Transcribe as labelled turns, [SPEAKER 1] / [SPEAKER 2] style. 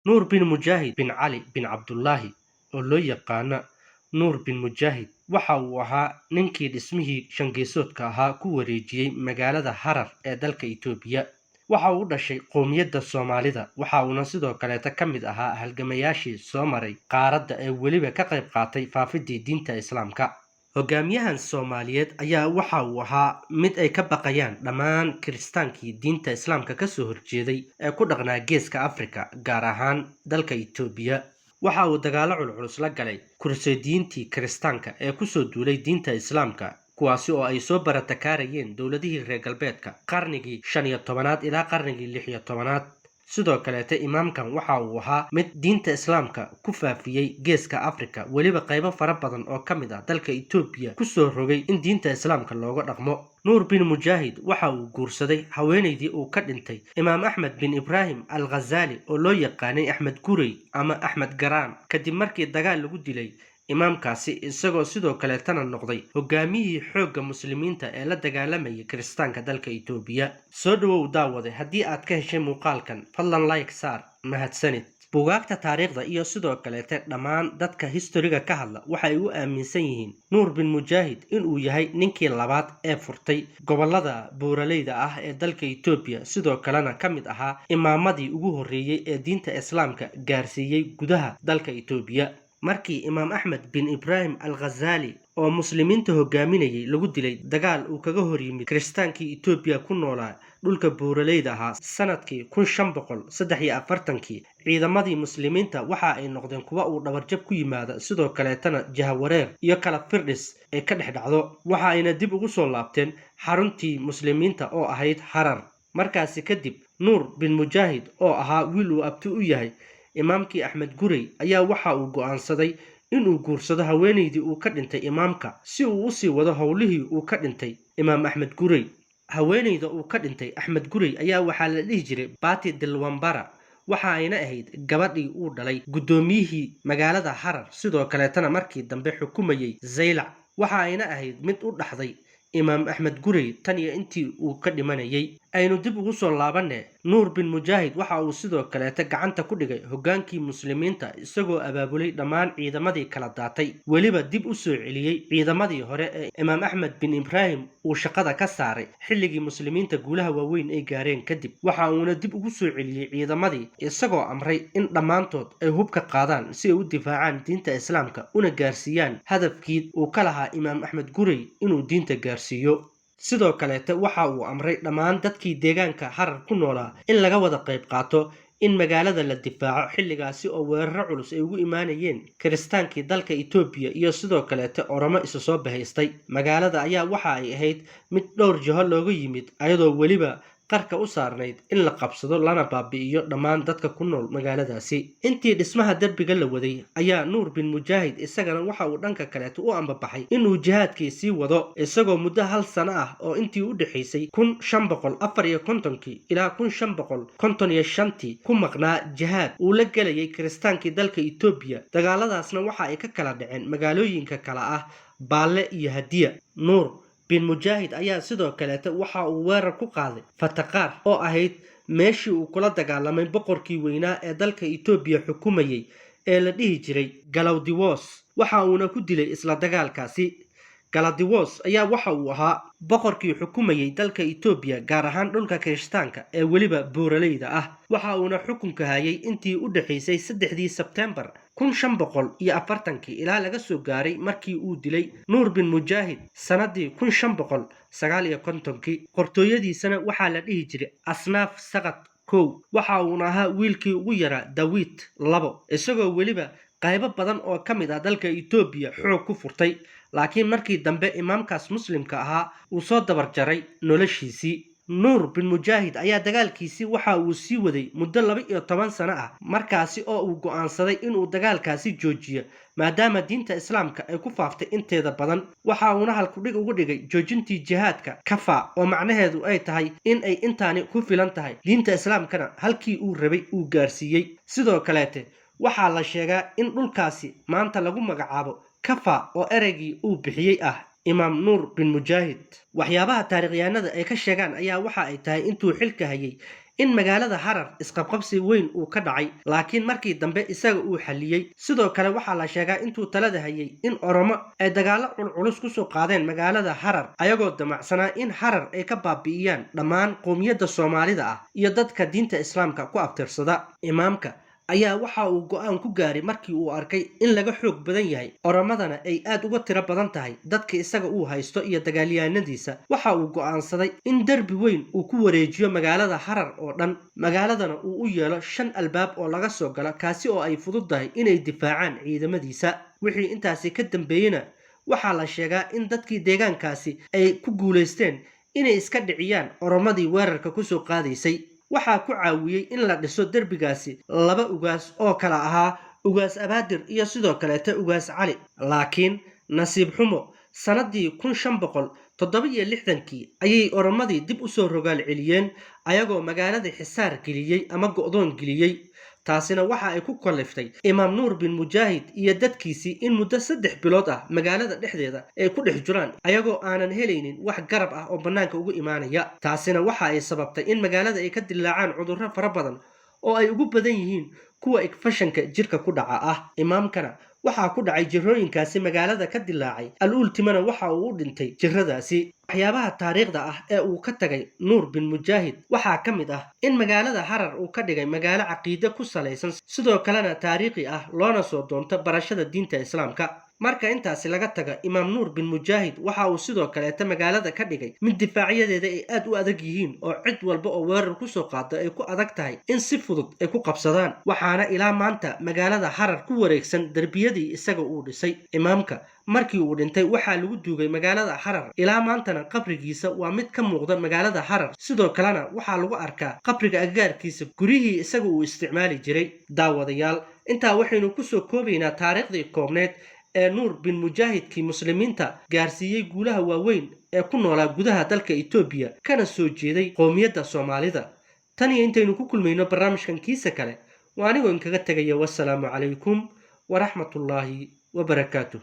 [SPEAKER 1] Nuur bin Mujaahid bin Cali bin Cabdullaahi oo loo yaqaana Nuur bin Mujaahid waxa uu ahaa ninkii dhismihii shangeesoodka ahaa ku wareejiyey magaalada Harar ee dalka Itoobiya. Waxa uu dhashay qowmiyadda Soomaalida, waxa uuna sidoo kaleeta ka mid ahaa halgamayaashii soo maray qaaradda ee weliba ka qayb qaatay faafidii diinta Islaamka. Hogaamiyahan Soomaaliyeed ayaa waxa uu ahaa mid ay ka baqayaan dhammaan kiristaankii diinta Islaamka ka soo horjeeday ee ku dhaqnaa Geeska Afrika, gaar ahaan dalka Itoobiya. Waxa uu dagaalo culculus la galay kursiyiintii kiristaanka ee ku soo duulay diinta Islaamka, kuwaasi oo ay soo baratakaarayeen dowladihii reer galbeedka qarnigii 15aad ilaa qarnigii 16aad. sidoo kaleeta imaamkan waxa uu ahaa mid diinta Islaamka ku faafiyey Geeska Afrika, weliba qaybo fara badan oo ka mid ah dalka Itoobiya ku soo rogay in diinta Islaamka looga dhaqmo. Nuur bin Mujaahid waxa uu guursaday haweeneydii uu ka dhintay Imaam Axmed bin Ibraahim al-Ghazali oo loo yaqaanay Axmed Gurey ama Axmed Garaan, kadib markii dagaal lagu dilay imaamkaasi, isagoo sidoo kaleetana noqday hogaamiyihii xoogga muslimiinta ee la dagaalamayay kiristaanka dalka Itoobiya. Soo dhawow daawade, haddii aad ka heshay muuqaalkan fadlan like saar, mahadsanid. Buugaagta taariikhda iyo sidoo kaleeta dhammaan dadka historiga ka hadla waxay u aaminsan yihiin Nuur bin Mujaahid inuu yahay ninkii labaad ee furtay gobollada buuraleyda ah ee dalka Itoobiya, sidoo kalena ka mid ahaa imaamadii ugu horreeyay ee diinta Islaamka gaarsiiyey gudaha dalka Itoobiya. Markii Imaam Axmed bin Ibraahim al-Ghazali oo muslimiinta hogaaminayay lagu dilay dagaal uu kaga hor yimid kiristaankii Itoobiya ku noolaa dhulka buuraleyda ahaa sanadkii 1543, ciidamadii muslimiinta waxa ay noqdeen kuwa uu dhabarjab ku yimaada, sidoo kaleetana jahawareer iyo kala firdhis ay ka dhex dhacdo. waxa ayna dib ugu soo laabteen xaruntii muslimiinta oo ahayd Harar. markaasi kadib Nuur bin Mujaahid oo ahaa wiil uu abti u yahay imaamkii Axmed Gurey ayaa waxa uu go'aansaday inuu guursado haweeneydii uu ka dhintay imaamka si uu u sii wado howlihii uu ka dhintay Imaam Axmed Gurey. haweeneyda uu ka dhintay Axmed Gurey ayaa waxaa la dhihi jiray Bati Dilwambara, waxa ayna ahayd gabadhii uu dhalay guddoomiyihii magaalada Harar, sidoo kaleetana markii dambe xukumayay Zaylac. waxa ayna ahayd mid u dhaxday Imaam Axmed Gurey tan iyo intii uu ka dhimanayay. aynu dib ugu soo laabanee Nuur bin Mujaahid waxa uu sidoo kaleeta gacanta ku dhigay hogaankii muslimiinta, isagoo abaabulay dhammaan ciidamadii kala daatay, weliba dib u soo celiyey ciidamadii hore ee Imaam Axmed bin Ibraahim uu shaqada ka saaray xilligii muslimiinta guulaha waaweyn ay gaareen kadib. waxa uuna dib ugu soo celiyey ciidamadii, isagoo amray in dhammaantood ay hub ka qaadaan si ay u difaacaan diinta Islaamka una gaarsiiyaan hadafkii uu ka lahaa Imaam Axmed Gurey inuu diinta gaarsiiyo. sidoo kaleeta waxa uu amray dhammaan dadkii deegaanka Harar ku noolaa in laga wada qayb qaato in magaalada la difaaco, xilligaasi oo weeraro culus ay ugu imaanayeen kiristaankii dalka Itoobiya iyo sidoo kaleeta Oromo isu soo bahaystay. magaalada ayaa waxa ay ahayd mid dhowr jiho looga yimid, ayadoo weliba qarka u saarnayd in la qabsado lana baabi'iyo dhammaan dadka ku nool magaaladaasi. intii dhismaha derbiga la waday ayaa Nuur bin Mujaahid isagana waxa uu dhanka kaleeta u ambabaxay inuu jihaadkii sii wado, isagoo muddo 1 sano ah oo intii u dhaxaysay 1554 ilaa 1555 ku maqnaa jihaad uu la gelayay kiristaankii dalka Itoobiya. dagaaladaasna waxa ay ka kala dhaceen magaalooyinka kala ah Baalle iyo Hadiya. Nuur bin Mujaahid ayaa sidoo kaleeta waxa uu weerar ku qaaday Fataqaar oo ahayd meeshii uu kula dagaalamay boqorkii weynaa ee dalka Itoobiya xukumayay ee la dhihi jiray Galawdiwos, waxa uuna ku dilay isla dagaalkaasi. Galawdiwos ayaa waxa uu ahaa boqorkii xukumayay dalka Itoobiya, gaar ahaan dhulka kirishtaanka ee weliba buuraleyda ah. waxa uuna xukunka hayay intii u dhaxaysay 3 Sebtembar 1540 ilaa laga soo gaaray markii uu dilay Nuur bin Mujaahid sanadii 1559. qortooyadiisana waxaa la dhihi jiray Asnaaf Saqad kow, waxa uuna ahaa wiilkii ugu yaraa Daawid 2, isagoo weliba qaybo badan oo ka mid ah dalka Itoobiya xoog ku furtay, laakiin markii dambe imaamkaas muslimka ahaa uu soo dabar jaray noloshiisii. Nuur bin Mujaahid ayaa dagaalkiisii waxa uu sii waday muddo 12 sano ah, markaasi oo uu go'aansaday inuu dagaalkaasi joojiyo maadaama diinta Islaamka ay ku faaftay inteeda badan. waxa uuna halkudhig ugu dhigay joojintii jihaadka kafa, oo macnaheedu ay tahay in ay intaani ku filan tahay, diinta Islaamkana halkii uu rabay uu gaarsiiyey. sidoo kaleeta waxaa la sheegaa in dhulkaasi maanta lagu magacaabo kafa oo ereygii uu bixiyey ah Imaam Nuur bin Mujaahid. waxyaabaha taariikhyahanada ay ka sheegaan ayaa waxa ay tahay intuu xilka hayay in magaalada Harar isqabqabsi weyn uu ka dhacay, laakiin markii dambe isaga uu xaliyay. Sidoo kale waxaa la sheegaa intuu talada hayay in Oromo ay dagaalo culculus ku soo qaadeen magaalada Harar ayagoo damacsanaa in Harar ay ka baabi'iyaan dhammaan qowmiyadda Soomaalida ah iyo dadka diinta Islaamka ku abtirsada. Imaamka ayaa waxa uu go'aan ku gaaray markii uu arkay in laga xoog badan yahay Oromadana ay aad uga tiro badan tahay dadka isaga uu haysto iyo dagaalyahanadiisa. Waxa uu go'aansaday in darbi weyn uu ku wareejiyo magaalada Harar oo dhan, magaaladana uu u yeelo 5 albaab oo laga soo galo, kaasi oo ay fududahay inay difaacaan ciidamadiisa. Wixii intaasi ka dambeeyayna waxaa la sheegaa in dadkii deegaankaasi ay ku guuleysteen inay iska dhiciyaan Oromadii weerarka ku soo qaadaysay. waxaa ku caawiyay in la dhiso derbigaasi 2 ugaas oo kala ahaa ugaas Abaadir iyo sidoo kaleeta ugaas Cali. Laakiin nasiib xumo sanadii 1567 ayay Oromadii dib u soo rogaal celiyeen ayagoo magaalada xisaar geliyay ama go'doon geliyay. taasina waxa ay ku kaliftay Imaam Nuur bin Mujaahid iyo dadkiisii in muddo 3 bilood ah magaalada dhexdeeda ay ku dhex jiraan ayagoo aanan helaynin wax garab ah oo banaanka ugu imaanaya. taasina waxa ay sababtay in magaalada ay ka dilaacaan cudurro fara badan oo ay ugu badan yihiin kuwa infekshanka jirka ku dhaca ah. Imaamkana waxaa ku dhacay jirooyinkaasi magaalada ka dilaacay, al-ultimana waxa uu u dhintay jiradaasi. waxyaabaha taariikhda ah ee uu ka tagay Nuur bin Mujaahid waxaa ka mid ah in magaalada Harar uu ka dhigay magaalo caqiide ku salaysan, sidoo kalena taariikhi ah loona soo doonto barashada diinta Islaamka. marka intaasi laga taga, Imaam Nuur bin Mujaahid waxa uu sidoo kaleeta magaalada ka dhigay mid difaaciyadeeda ay aad u adag yihiin oo cid walba oo weerar ku soo qaado ay ku adag tahay in si fudud ay ku qabsadaan. waxaana ilaa maanta magaalada Harar ku wareegsan darbiyadii isaga uu dhisay. Imaamka markii uu dhintay waxaa lagu duugay magaalada Harar, ilaa maantana qabrigiisa waa mid ka muuqda magaalada Harar. sidoo kalena waxaa lagu arkaa qabriga agagaarkiisa gurihii isaga uu isticmaali jiray. daawadayaal, intaa waxaynu ku soo koobaynaa taariikhdii koobneed ee Nuur bin Mujaahidkii muslimiinta gaarsiiyay guulaha waaweyn ee ku noolaa gudaha dalka Itoobiya kana soo jeeday qowmiyadda Soomaalida. tan iyo intaynu ku kulmayno barnaamijkan kiisa kale, waa anigoo inkaga tegaya. wassalaamu calaykum waraxmatullaahi wabarakaatuh.